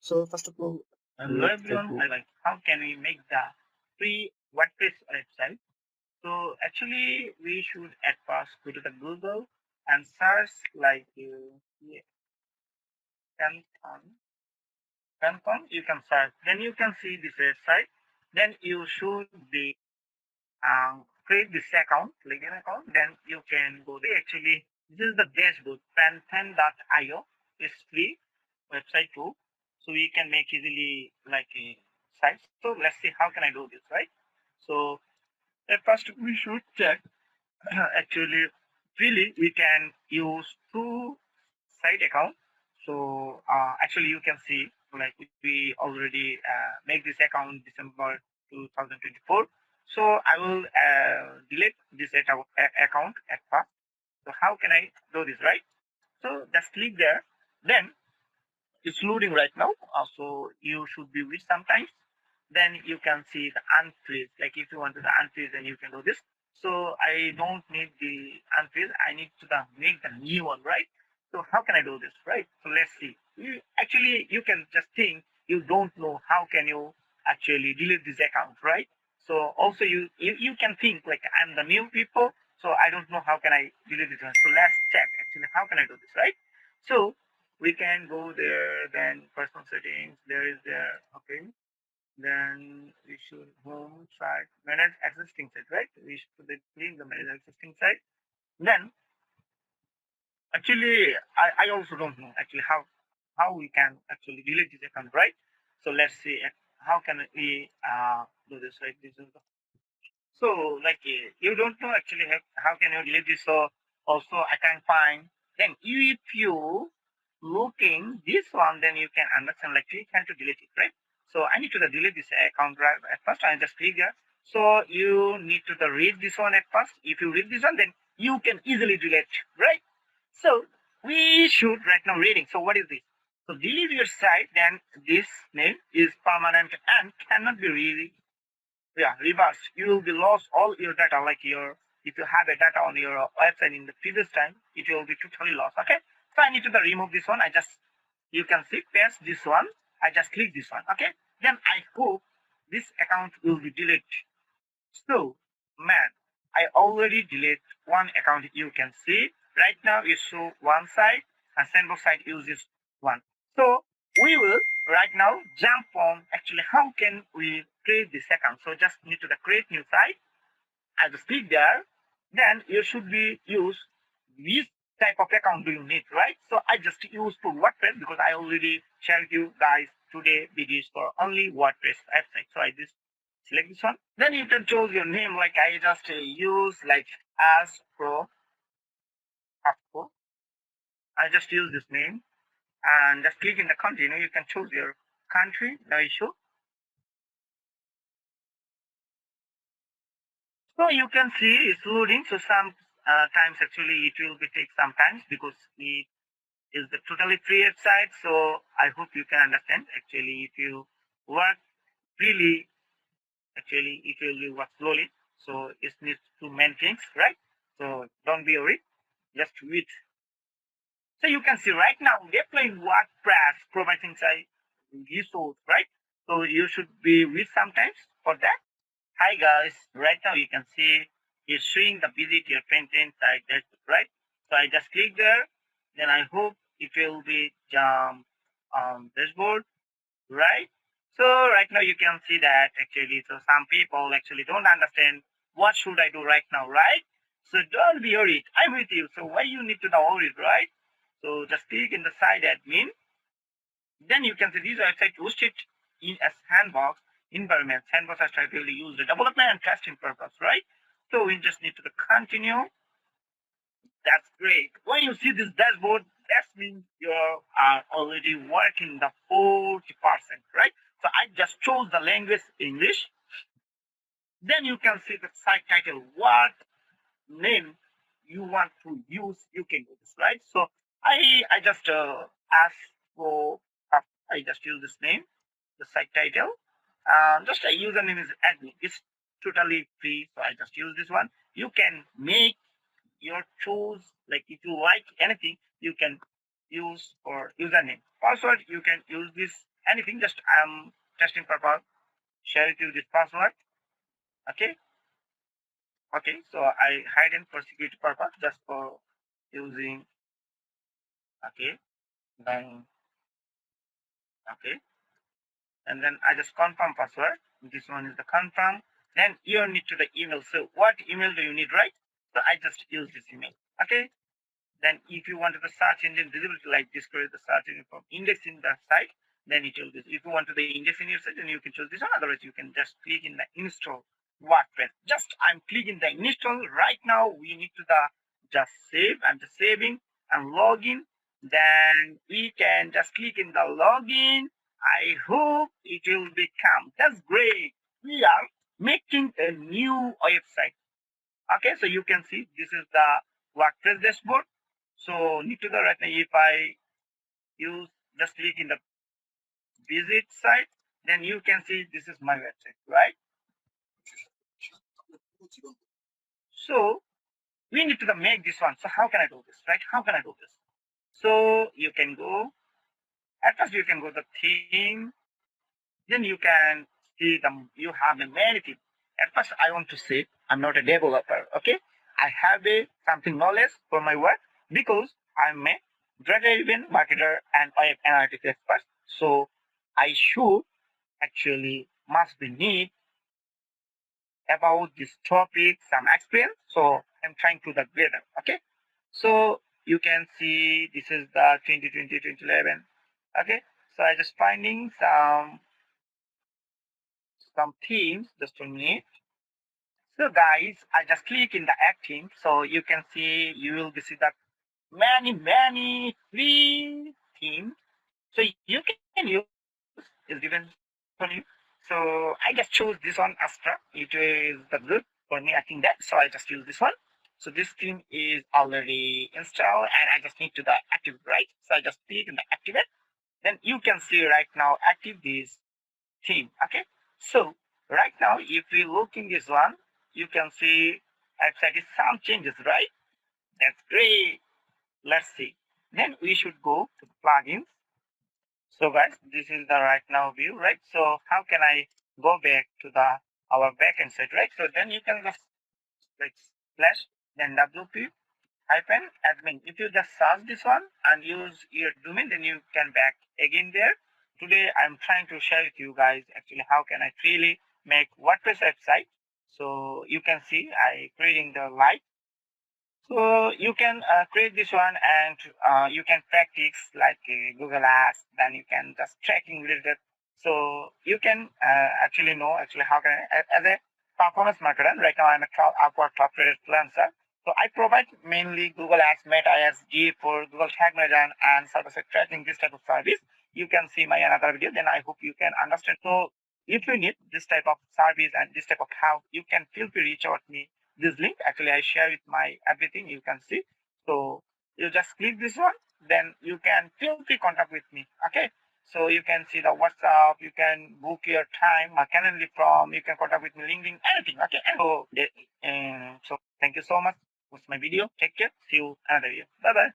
So first of all, Hello everyone, how can we make the free WordPress website? So actually we should at first go to the Google and search yeah, Canton. Canton, you can search. Then you can see this website. Then you should be create this account, login account. Then you can go there. Actually, this is the dashboard. Panthen.io is free website too. So we can make easily like a site. So let's see how can I do this, right? So at first we should check actually really we can use two site account. So actually you can see like we already make this account December 2024. So I will delete this account at first. So how can I do this, right? So just click there. Then it's loading right now. So you should be with sometimes. Then you can see the unfreeze. Like if you want to the unfreeze, then you can do this. So I don't need the unfreeze. I need to make the new one, right? So how can I do this, right? So let's see. Actually, you can just think you don't know how can you actually delete this account, right? So also you can think like I'm the new people, so I don't know how can I delete this one. So let's check actually how can I do this, right? So we can go there, then personal settings, there is there, okay. Then we should home site, manage existing site, right? We should clean the manage existing site. Then actually, I also don't know actually how we can actually delete this account, right? So let's see how can we do this, right? This is the, so like you don't know actually how can you delete this. So also I can find then if you looking this one, then you can understand like you can to delete it, right? So I need to delete this account right at first. I just click here. So you need to read this one at first. If you read this one, then you can easily delete, right? So we should right now reading. So what is this? So delete your site, then this name is permanent and cannot be really, yeah, reverse. You will be lost all your data, like your if you have a data on your website in the previous time, it will be totally lost. Okay. So I need to remove this one. I just you can see paste this one. I just click this one. Okay. Then I hope this account will be deleted. So man, I already delete one account. You can see right now you show one side and sandbox side uses one. So we will right now jump on actually how can we create this account. So just need to create new site. I just click there. Then you should be use this type of account do you need, right? So I just use for WordPress because I already shared you guys today videos for only WordPress website. So I just select this one. Then you can choose your name. Like I just use like as pro Pappu. I just use this name and just click in the continue. You can choose your country, no issue. So you can see it's loading. So some times actually it will be take some times because it is the totally free website. So I hope you can understand. Actually, if you work freely, actually it will be work slowly. So it needs two main things, right? So don't be worried. Just wait. So you can see right now they're playing WordPress providing site resource, right? So you should be with sometimes for that. Hi guys, right now you can see it's showing the visit your painting site dashboard, right? So I just click there, then I hope it will be dashboard, right? So right now you can see that actually, so some people actually don't understand what should I do right now, right? So don't be worried. I'm with you. So why you need to know worried, right? So just click in the side admin. Then you can see this website hosted in a sandbox environment. Sandbox are typically used for development and testing purpose, right? So we just need to continue. That's great. When you see this dashboard, that means you are already working the 40%, right? So I just chose the language English. Then you can see the site title. What name you want to use, you can do this, right? So I just ask for, I just use this name, the site title. Just a username is admin. It's totally free, so I just use this one. You can make your choose, like if you like anything, you can use for username. Password, you can use this anything, just I'm testing purpose, share with you this password. Okay. Okay, so I hide it for security purpose, just for using. Okay, then okay, and then I just confirm password. This one is the confirm. Then you need to the email. So what email do you need, right? So I just use this email. Okay. Then if you want the search engine visibility, like this, create the search engine from indexing the site, then it will this. If you want to the index in your site, then you can choose this one. Otherwise, you can just click in the install WordPress. Just I'm clicking the install right now. We need to the just save. I'm just saving and login. Then we can just click in the login. I hope it will become. That's great. We are making a new website. Okay, so you can see this is the WordPress dashboard. So need to the right now, if I use just click in the visit site, then you can see this is my website, right? So we need to make this one. So how can I do this, right? How can I do this? So you can go, at first you can go the theme, then you can see you have a many things. At first I want to say I'm not a developer, okay? I have a something knowledge for my work because I'm a data-driven marketer and web analytics expert. So I should actually must be need about this topic, some experience. So I'm trying to the greater. Okay. So you can see this is the 2020-2011. Okay. So I just finding some themes just for me. So guys, I just click in the acting. So you can see you will see that many free themes. So you can use is given for you. So I just chose this one Astra. It is the good for me. I think that. So I just use this one. So this theme is already installed and I just need to the activate, right? So I just click in the activate. Then you can see right now active this theme. Okay. So right now, if we look in this one, you can see website is some changes, right? That's great. Let's see. Then we should go to plugins. So guys, this is the right now view, right? So how can I go back to the our backend side, right? So then you can just like slash then wp hyphen admin. If you just search this one and use your domain, then you can back again there. Today I'm trying to share with you guys actually how can I really make WordPress website. So you can see I creating the light. So you can create this one and you can practice like Google Ads, then you can just tracking related. So you can actually know actually how can I, as a performance marketer, right now I'm a Upwork top rated freelancer. So I provide mainly Google Ads, Meta Ads, G4, Google Tag Manager and server-side tracking, this type of service. You can see my another video, then I hope you can understand. So if you need this type of service and this type of help, you can feel free to reach out me this link. Actually I share with my everything, you can see. So you just click this one, then you can feel free contact with me. Okay, so you can see the WhatsApp, you can book your time, Calendly from, you can contact with me, LinkedIn, anything. Okay, and so thank you so much. What's my video? Take care. See you another video. Bye bye.